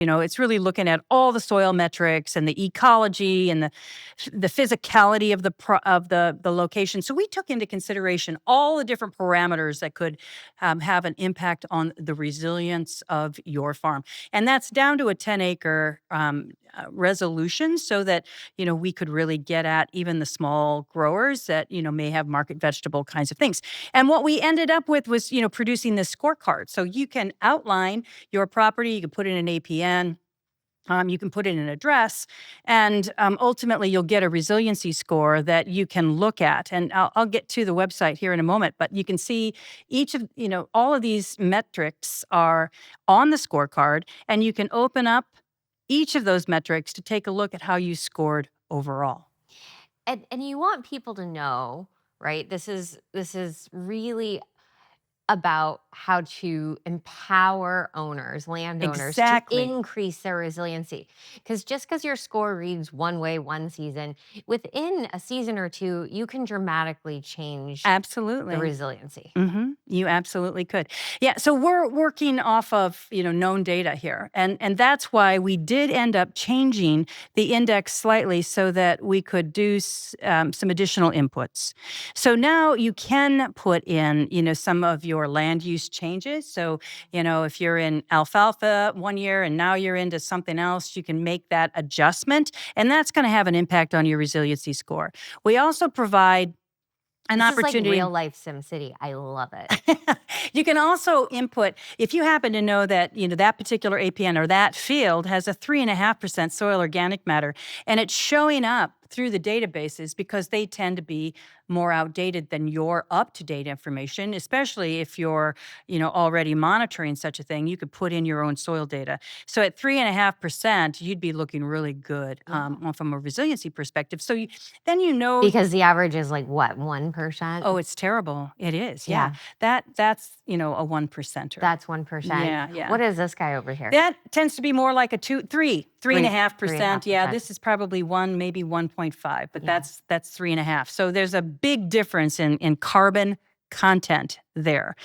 It's really looking at all the soil metrics and the ecology and the physicality of the location. So we took into consideration all the different parameters that could have an impact on the resilience of your farm, and that's down to a 10-acre resolution, so that we could really get at even the small growers that may have market vegetable kinds of things. And what we ended up with was producing this scorecard, so you can outline your property, you can put in an APN. You can put in an address, and ultimately you'll get a resiliency score that you can look at. And I'll get to the website here in a moment, but you can see all of these metrics are on the scorecard, and you can open up each of those metrics to take a look at how you scored overall. And you want people to know, right? This is really about how to empower owners, landowners, to Exactly. increase their resiliency. Because just because your score reads one way one season, within a season or two, you can dramatically change the Absolutely. resiliency. You absolutely could. Yeah, so we're working off of, known data here. And that's why we did end up changing the index slightly so that we could do some additional inputs. So now you can put in, some of your land use changes. So, if you're in alfalfa one year and now you're into something else, you can make that adjustment, and that's going to have an impact on your resiliency score. We also provide an This is like opportunity. real life SimCity. I love it. You can also input, if you happen to know that, that particular APN or that field has a 3.5% soil organic matter, and it's showing up through the databases because they tend to be more outdated than your up-to-date information, especially if you're, already monitoring such a thing. You could put in your own soil data. So at 3.5%, you'd be looking really good Yeah. from a resiliency perspective. So then Because the average is like what, 1%? oh, it's terrible. It is, yeah. Yeah, That's, a one percenter. that's 1%. Yeah, yeah. What is this guy over here? That tends to be more like a three and a half Three and a half percent. Yeah, percent. this is probably one, maybe 1.5, but Yeah. that's 3.5. So there's a big difference in carbon content there.